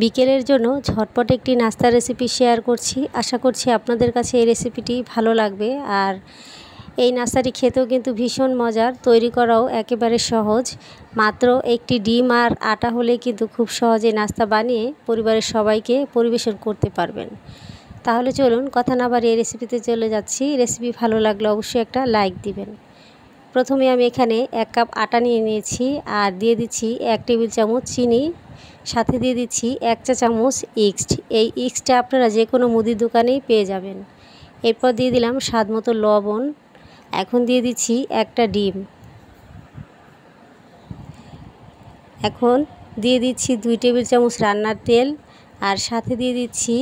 বিকেলের জন্য ঝটপট একটি নাস্তা রেসিপি শেয়ার করছি। আশা করছি আপনাদের কাছে এই রেসিপিটি ভালো লাগবে। আর এই নাস্তাটি খেতেও কিন্তু ভীষণ মজার, তৈরি করাও একেবারে সহজ। মাত্র একটি ডিম আর আটা হলে কিন্তু খুব সহজে নাস্তা বানিয়ে পরিবারের সবাইকে পরিবেশন করতে পারবেন। তাহলে চলুন কথা না বাড়িয়ে রেসিপিতে চলে যাচ্ছি। রেসিপি ভালো লাগলে অবশ্যই একটা লাইক দিবেন। প্রথমে আমি এখানে 1 কাপ আটা নিয়ে নিয়েছি আর দিয়ে দিচ্ছি 1 টেবিল চামচ চিনি, সাথে দিয়ে দিচ্ছি 1 চা চামচ ইস্ট। এই ইস্টটা আপনারা যে কোনো মুদির দোকানেই পেয়ে যাবেন। এরপর দিয়ে দিলাম স্বাদ মতো লবণ। এখন দিয়ে দিচ্ছি একটা ডিম। এখন দিয়ে দিচ্ছি 2 টেবিল চামচ রান্নার তেল আর সাথে দিয়ে দিচ্ছি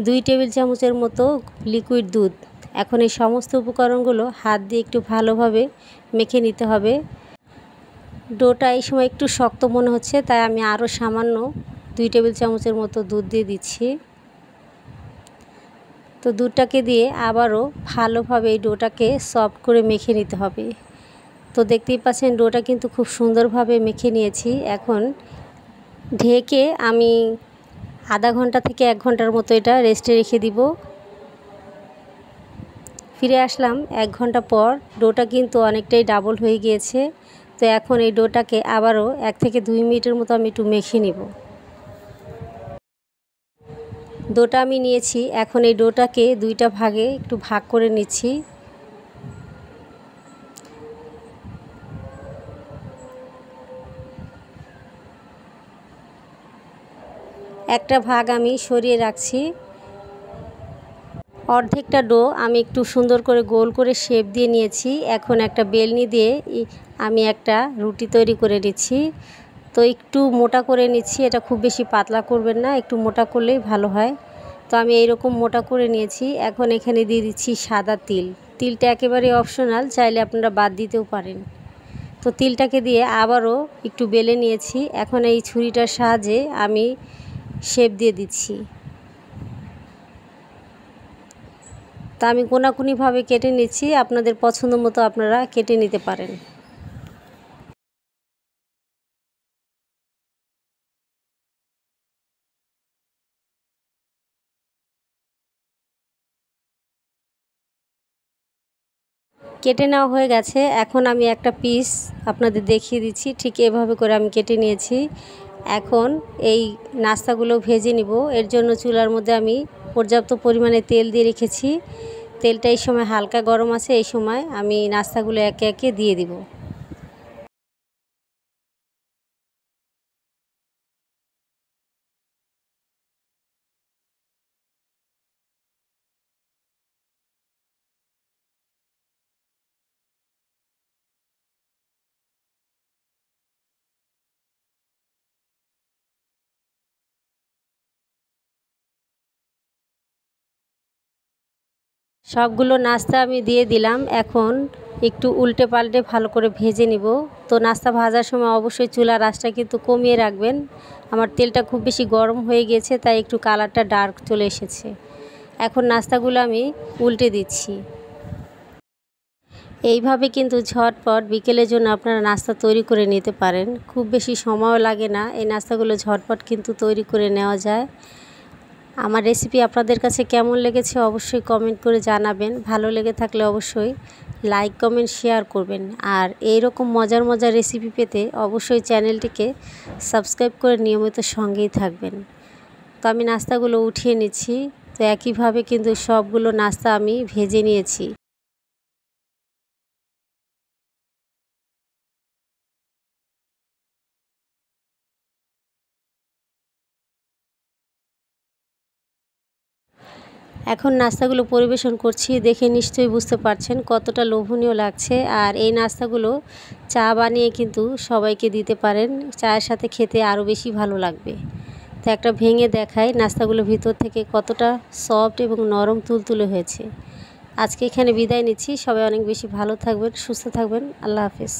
2 টেবিল চামচের মতো লিকুইড দুধ। এখন এই সমস্ত উপকরণগুলো হাত দিয়ে একটু ভালোভাবে মেখে নিতে হবে। ডোটা এই সময় একটু শক্ত মনে হচ্ছে, তাই আমি আরও সামান্য 2 টেবিল চামচের মতো দুধ দিয়ে দিচ্ছি। তো দুধটাকে দিয়ে আবারও ভালোভাবে এই ডোটাকে সফট করে মেখে নিতে হবে। তো দেখতেই পাচ্ছেন ডোটা কিন্তু খুব সুন্দরভাবে মেখে নিয়েছি। এখন ঢেকে আমি আধা ঘন্টা থেকে 1 ঘন্টার মতো এটা রেস্টে রেখে দিব। ফিরে আসলাম 1 ঘন্টা পর। ডোটা কিন্তু অনেকটাই ডাবল হয়ে গিয়েছে। তো এখন এই ডোটাকে আবারও 1 থেকে 2 মিনিটের মতো আমি একটু মেখে নিব। ডোটা আমি নিয়েছি, এখন এই ডোটাকে 2টা ভাগে একটু ভাগ করে নিচ্ছি। একটা ভাগ আমি সরিয়ে রাখছি। অর্ধেকটা ডো আমি একটু সুন্দর করে গোল করে শেপ দিয়ে নিয়েছি। এখন একটা বেলনি দিয়ে আমি একটা রুটি তৈরি করে নিচ্ছি। তো একটু মোটা করে নিচ্ছি, এটা খুব বেশি পাতলা করবেন না, একটু মোটা করলেই ভালো হয়। তো আমি এইরকম মোটা করে নিয়েছি। এখন এখানে দিয়ে দিচ্ছি সাদা তিল। তিলটা একেবারে অপশনাল, চাইলে আপনারা বাদ দিতেও পারেন। তো তিলটাকে দিয়ে আবারও একটু বেলে নিয়েছি। এখন এই ছুরিটার সাহায্যে আমি শেপ দিয়ে দিচ্ছি। তা আমি কোনাকুনিভাবে কেটে নিচ্ছি, আপনাদের পছন্দ মতো আপনারা কেটে নিতে পারেন। কেটে নেওয়া হয়ে গেছে। এখন আমি একটা পিস আপনাদের দেখিয়ে দিচ্ছি, ঠিক এভাবে করে আমি কেটে নিয়েছি। এখন এই নাস্তাগুলো ভেজে নিব। এর জন্য চুলার মধ্যে আমি পর্যাপ্ত পরিমাণে তেল দিয়ে রেখেছি। তেলটা এই সময় হালকা গরম আছে, এই সময় আমি নাস্তাগুলো একে একে দিয়ে দিব। সবগুলো নাস্তা আমি দিয়ে দিলাম। এখন একটু উল্টে পাল্টে ভালো করে ভেজে নিব। তো নাস্তা ভাজার সময় অবশ্যই চুলার আঁচটা কিন্তু কমিয়ে রাখবেন। আমার তেলটা খুব বেশি গরম হয়ে গেছে, তাই একটু কালারটা ডার্ক চলে এসেছে। এখন নাস্তাগুলো আমি উল্টে দিচ্ছি। এইভাবে কিন্তু ঝটপট বিকেলের জন্য আপনারা নাস্তা তৈরি করে নিতে পারেন। খুব বেশি সময়ও লাগে না, এই নাস্তাগুলো ঝটপট কিন্তু তৈরি করে নেওয়া যায়। আমার রেসিপি আপনাদের কাছে কেমন লেগেছে অবশ্যই কমেন্ট করে জানাবেন। ভালো লেগে থাকলে অবশ্যই লাইক কমেন্ট শেয়ার করবেন। আর এই রকম মজার মজার রেসিপি পেতে অবশ্যই চ্যানেলটিকে সাবস্ক্রাইব করে নিয়মিত সঙ্গেই থাকবেন। তো আমি নাস্তাগুলো উঠিয়ে নিচ্ছি। তো একইভাবে কিন্তু সবগুলো নাস্তা আমি ভেজে নিয়েছি। এখন নাস্তাগুলো পরিবেশন করছি, দেখে নিশ্চয়ই বুঝতে পারছেন কতটা লোভনীয় লাগছে। আর এই নাস্তাগুলো চা বানিয়ে কিন্তু সবাইকে দিতে পারেন, চায়ের সাথে খেতে আরও বেশি ভালো লাগবে। তো একটা ভেঙে দেখাই নাস্তাগুলো ভিতর থেকে কতটা সফট এবং নরম তুলতুলে হয়েছে। আজকে এখানে বিদায় নিচ্ছি। সবাই অনেক বেশি ভালো থাকবেন, সুস্থ থাকবেন। আল্লাহ হাফেজ।